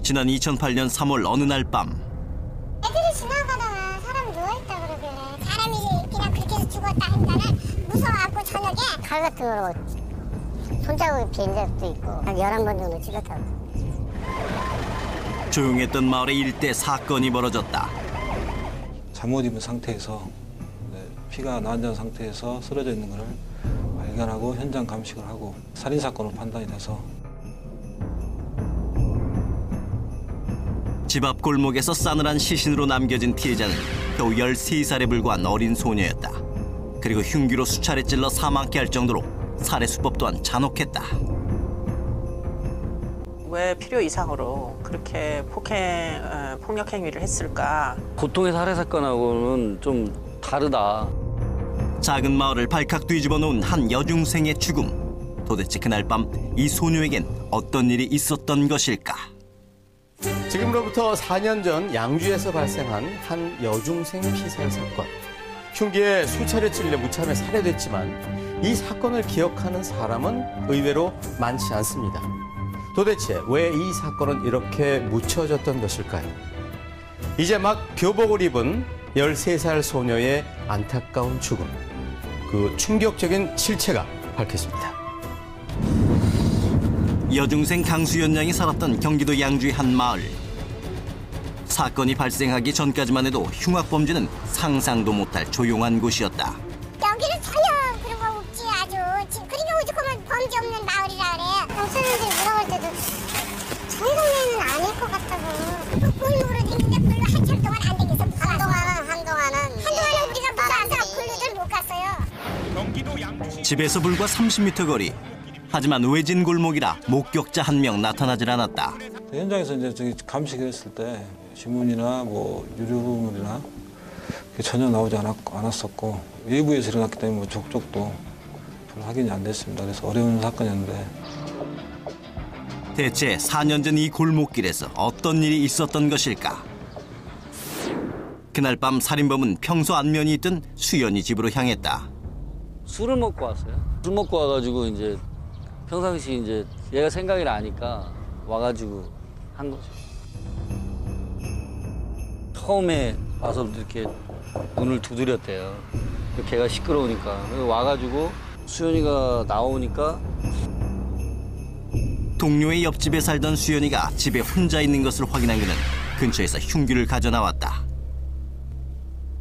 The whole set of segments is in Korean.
지난 2008년 3월 어느 날 밤 애들이 지나가다가 사람 누워있다 그러길래 사람이 그냥 그렇게 해서 죽었다 하니까는 무서워갖고 저녁에 칼 같은 거로 손자국이 비인 적도 있고 한 11번 정도 찔렀다고. 조용했던 마을의 일대 사건이 벌어졌다. 잠옷 입은 상태에서 피가 난전 상태에서 쓰러져 있는 것을 발견하고 현장 감식을 하고 살인사건으로 판단이 돼서 집 앞 골목에서 싸늘한 시신으로 남겨진 피해자는 겨우 13살에 불과한 어린 소녀였다. 그리고 흉기로 수차례 찔러 사망케 할 정도로 살해 수법 또한 잔혹했다. 왜 필요 이상으로 그렇게 폭력 행위를 했을까? 보통의 살해 사건하고는 좀 다르다. 작은 마을을 발칵 뒤집어 놓은 한 여중생의 죽음. 도대체 그날 밤 이 소녀에겐 어떤 일이 있었던 것일까? 지금으로부터 4년 전 양주에서 발생한 한 여중생 피살 사건. 흉기에 수차례 찔려 무참히 살해됐지만 이 사건을 기억하는 사람은 의외로 많지 않습니다. 도대체 왜 이 사건은 이렇게 묻혀졌던 것일까요? 이제 막 교복을 입은 13살 소녀의 안타까운 죽음. 그 충격적인 실체가 밝혀집니다. 여중생 강수연 양이 살았던 경기도 양주의 한 마을. 사건이 발생하기 전까지만 해도 흉악범죄는 상상도 못할 조용한 곳이었다. 여기는 전혀 그런 거 없지 아주. 지금 그러니까 오죽하면 범죄 없는 마을이라 그래. 청소년들이 물어볼 때도 저희 동네는 아닐 것 같다고. 골목으로 다니는데 별로 한참 동안 안 다녀서 한동안은 우리가 무서워서 골목을 못 갔어요. 집에서 불과 30m 거리. 하지만 외진 골목이라 목격자 한 명 나타나질 않았다. 현장에서 이제 저기 감식을 했을 때 지문이나 뭐 유류물이나 전혀 나오지 않았었고 외부에서 일어났기 때문에 뭐 족적도 별로 확인이 안 됐습니다. 그래서 어려운 사건이었는데. 대체 4년 전 이 골목길에서 어떤 일이 있었던 것일까? 그날 밤 살인범은 평소 안면이 있던 수연이 집으로 향했다. 술을 먹고 왔어요. 술 먹고 와가지고 이제 평상시 이제 얘가 생각이 나니까 와가지고 한 거죠. 처음에 와서 이렇게 문을 두드렸대요. 걔가 시끄러우니까. 와가지고 수연이가 나오니까 동료의 옆집에 살던 수연이가 집에 혼자 있는 것을 확인한 그는 근처에서 흉기를 가져 나왔다.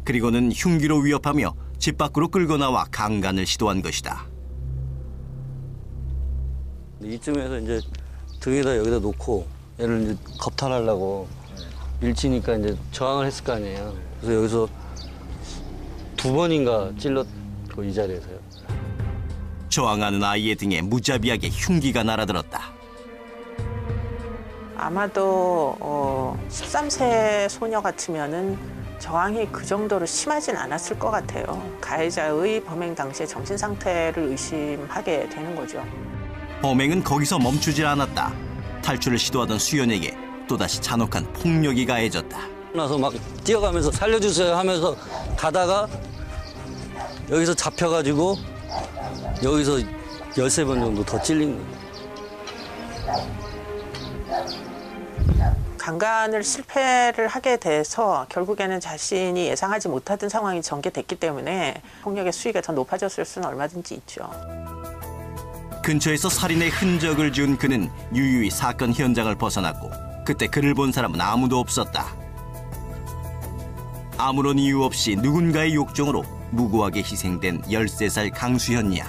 그리고는 흉기로 위협하며 집 밖으로 끌고 나와 강간을 시도한 것이다. 이쯤에서 이제 등에다 여기다 놓고 얘를 이제 겁탈하려고 밀치니까 이제 저항을 했을 거 아니에요. 그래서 여기서 2번인가 찔렀고 이 자리에서요. 저항하는 아이의 등에 무자비하게 흉기가 날아들었다. 아마도 13세 소녀 같으면은 저항이 그 정도로 심하진 않았을 것 같아요. 가해자의 범행 당시의 정신 상태를 의심하게 되는 거죠. 범행은 거기서 멈추질 않았다. 탈출을 시도하던 수연에게 또다시 잔혹한 폭력이 가해졌다. 나서 막 뛰어가면서 살려주세요 하면서 가다가 여기서 잡혀가지고 여기서 13번 정도 더 찔린 거예요. 강간을 실패를 하게 돼서 결국에는 자신이 예상하지 못하던 상황이 전개됐기 때문에 폭력의 수위가 더 높아졌을 수는 얼마든지 있죠. 근처에서 살인의 흔적을 지운 그는 유유히 사건 현장을 벗어났고 그때 그를 본 사람은 아무도 없었다. 아무런 이유 없이 누군가의 욕정으로 무고하게 희생된 13살 강수현 양.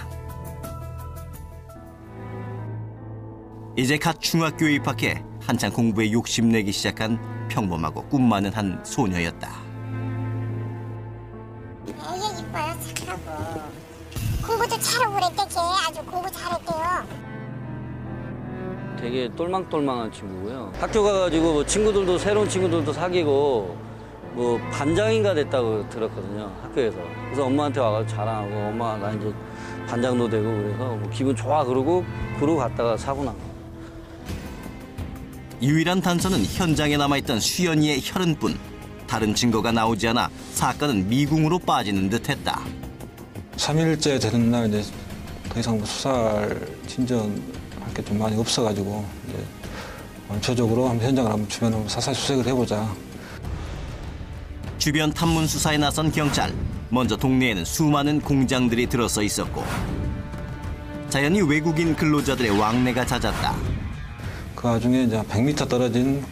이제 갓 중학교에 입학해 한창 공부에 욕심내기 시작한 평범하고 꿈 많은 한 소녀였다. 애기 이뻐요. 착하고. 공부도 잘하고 그랬대. 걔 아주 공부 잘했대요. 되게 똘망똘망한 친구고요. 학교 가가지고 뭐 친구들도 새로운 친구들도 사귀고 뭐 반장인가 됐다고 들었거든요. 학교에서. 그래서 엄마한테 와가지고 자랑하고 엄마 나 이제 반장도 되고 그래서 뭐 기분 좋아 그러고 갔다가 사고 난 거예요. 유일한 단서는 현장에 남아있던 수연이의 혈흔뿐. 다른 증거가 나오지 않아 사건은 미궁으로 빠지는 듯했다. 3일째 되는 날 이제 더 이상 뭐 수사를 진전할 게 좀 많이 없어가지고 이제 원초적으로 한번 현장을 한번 주변을 한번 사살 수색을 해보자. 주변 탐문 수사에 나선 경찰. 먼저 동네에는 수많은 공장들이 들어서 있었고 자연히 외국인 근로자들의 왕래가 잦았다. 그 와중에 이제 100m 떨어진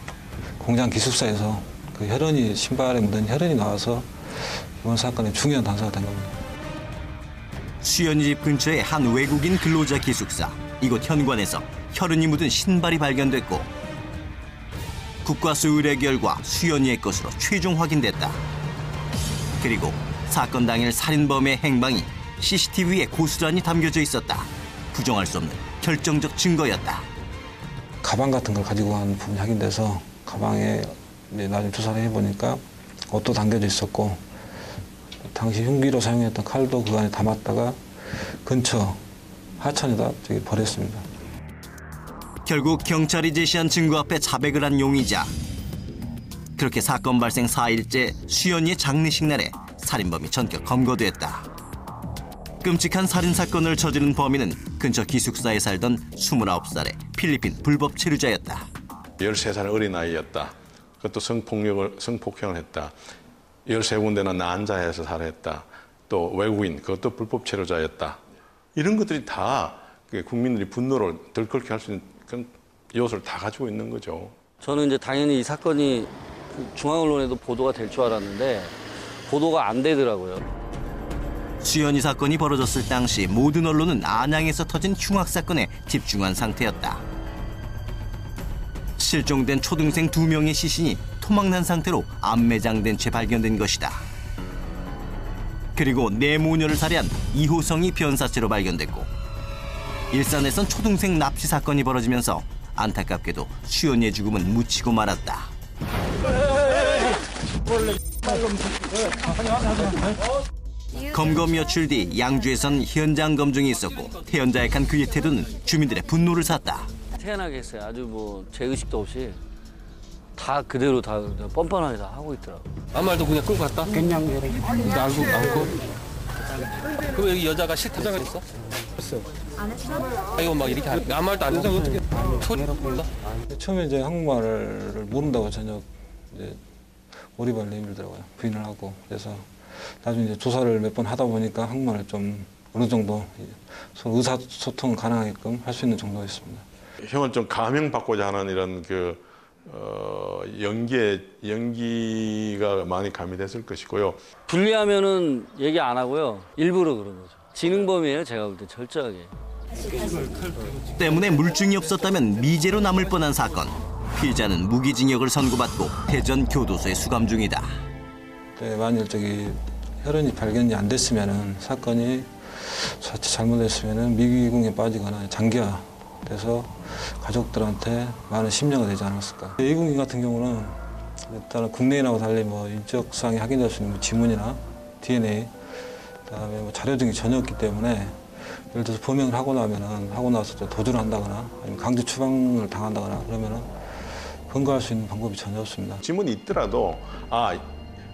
공장 기숙사에서 그 혈흔이 신발에 묻은 혈흔이 나와서 이번 사건의 중요한 단서가 된 겁니다. 수연이 집 근처의 한 외국인 근로자 기숙사. 이곳 현관에서 혈흔이 묻은 신발이 발견됐고 국과수 의뢰 결과 수연이의 것으로 최종 확인됐다. 그리고 사건 당일 살인범의 행방이 CCTV에 고스란히 담겨져 있었다. 부정할 수 없는 결정적 증거였다. 가방 같은 걸 가지고 간 부분이 확인돼서 가방에 이제 나중에 조사를 해보니까 옷도 담겨져 있었고 당시 흉기로 사용했던 칼도 그 안에 담았다가 근처 하천에다 버렸습니다. 결국 경찰이 제시한 증거 앞에 자백을 한 용의자. 그렇게 사건 발생 4일째 수연이의 장례식 날에 살인범이 전격 검거됐다. 끔찍한 살인사건을 저지른 범인은 근처 기숙사에 살던 29살의 필리핀 불법 체류자였다. 13살 어린아이였다. 그것도 성폭행을 했다. 13군데나 난자해서 살해했다. 또 외국인, 그것도 불법 체류자였다. 이런 것들이 다 국민들이 분노를 덜컥게 할 수 있는 그런 요소를 다 가지고 있는 거죠. 저는 이제 당연히 이 사건이 중앙 언론에도 보도가 될 줄 알았는데 보도가 안 되더라고요. 수연이 사건이 벌어졌을 당시 모든 언론은 안양에서 터진 흉악 사건에 집중한 상태였다. 실종된 초등생 2명의 시신이 토막난 상태로 암매장된 채 발견된 것이다. 그리고 네 모녀를 살해한 이호성이 변사체로 발견됐고 일산에선 초등생 납치 사건이 벌어지면서 안타깝게도 수연이의 죽음은 묻히고 말았다. 검거 며칠 뒤 양주에선 현장 검증이 있었고 태연자약한 그의 태도는 주민들의 분노를 샀다. 태연하게 했어요. 아주 뭐 죄의식도 없이 다 그대로 다 뻔뻔하게 다 하고 있더라고요. 아무 말도 그냥 끌고 갔다? 그냥 안고 그 여기 여자가 싫다고 했어? 했어. 안 했어? 이거 막 이렇게 아무 말도 안 해서 어떻게 소리로 처음에 이제 한국말을 모른다고 전혀 이제 오리발을 내밀더라고요. 부인을 하고. 그래서 나중에 이제 조사를 몇 번 하다 보니까 한국말을 좀 어느 정도 서로 의사소통을 가능하게끔 할 수 있는 정도였습니다. 형을 좀 감형받고자 하는 이런 연기가 많이 가미됐을 것이고요. 분리하면은 얘기 안 하고요. 일부러 그런 거죠. 지능범이에요. 제가 볼 때 철저하게. 때문에 물증이 없었다면 미제로 남을 뻔한 사건. 피해자는 무기징역을 선고받고 대전 교도소에 수감 중이다. 만일 혈흔이 발견이 안 됐으면은 사건이 자칫 잘못됐으면은 미궁에 빠지거나 장기화돼서 가족들한테 많은 심려가 되지 않았을까. 이국인 같은 경우는 일단 국내인하고 달리 인적사항이 확인될 수 있는 지문이나 DNA, 그다음에 자료 등이 전혀 없기 때문에 예를 들어서 범행을 하고 나서 도주를 한다거나 아니면 강제 추방을 당한다거나 그러면은 근거할 수 있는 방법이 전혀 없습니다. 지문이 있더라도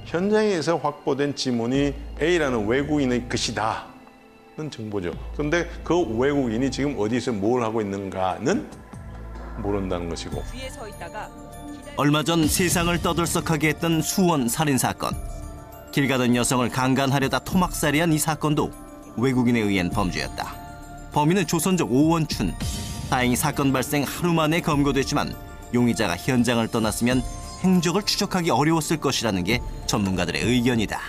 현장에서 확보된 지문이 A라는 외국인의 것이다는 정보죠. 그런데 그 외국인이 지금 어디서 뭘 하고 있는가는 모른다는 것이고. 얼마 전 세상을 떠들썩하게 했던 수원 살인사건. 길 가던 여성을 강간하려다 토막살이한 이 사건도 외국인에 의한 범죄였다. 범인은 조선족 오원춘. 다행히 사건 발생 하루 만에 검거됐지만 용의자가 현장을 떠났으면 행적을 추적하기 어려웠을 것이라는 게 전문가들의 의견이다.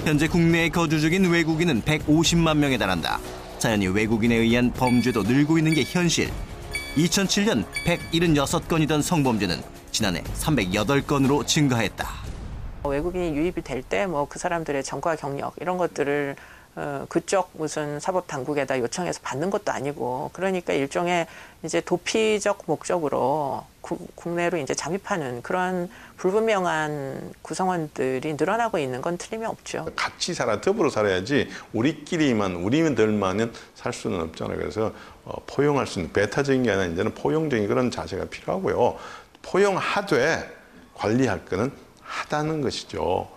현재 국내에 거주 중인 외국인은 150만 명에 달한다. 자연히 외국인에 의한 범죄도 늘고 있는 게 현실. 2007년 176건이던 성범죄는 지난해 308건으로 증가했다. 외국인이 유입이 될 때 그 사람들의 전과 경력 이런 것들을 그쪽 무슨 사법 당국에다 요청해서 받는 것도 아니고 그러니까 일종의 이제 도피적 목적으로 국내로 이제 잠입하는 그런 불분명한 구성원들이 늘어나고 있는 건 틀림이 없죠. 같이 더불어 살아야지 우리들만은 살 수는 없잖아요. 그래서 포용할 수 있는 배타적인 게 아니라 이제는 포용적인 그런 자세가 필요하고요. 포용하되 관리할 거는 하다는 것이죠.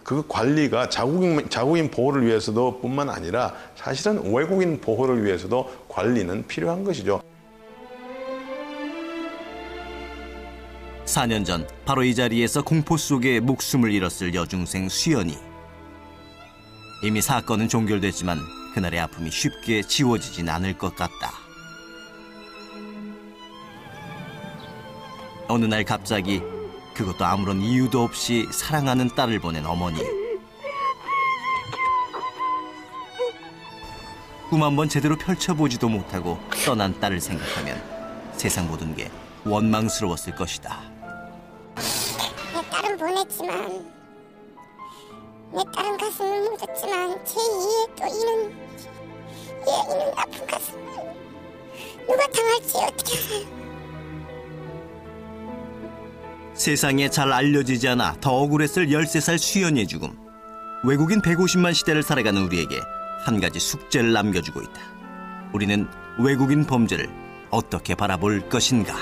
그 관리가 자국인 보호를 위해서도 뿐만 아니라 사실은 외국인 보호를 위해서도 관리는 필요한 것이죠. 4년 전 바로 이 자리에서 공포 속에 목숨을 잃었을 여중생 수연이. 이미 사건은 종결됐지만 그날의 아픔이 쉽게 지워지진 않을 것 같다. 어느 날 갑자기 그것도 아무런 이유도 없이 사랑하는 딸을 보낸 어머니. 꿈 한 번 제대로 펼쳐보지도 못하고 떠난 딸을 생각하면 세상 모든 게 원망스러웠을 것이다. 내 딸은 보냈지만, 내 딸은 가슴을 묻었지만 제 이에 또 이는 아픈 가슴을 누가 당할지 어떻게 알아요? 세상에 잘 알려지지 않아 더 억울했을 13살 수연이의 죽음. 외국인 150만 시대를 살아가는 우리에게 한 가지 숙제를 남겨주고 있다. 우리는 외국인 범죄를 어떻게 바라볼 것인가?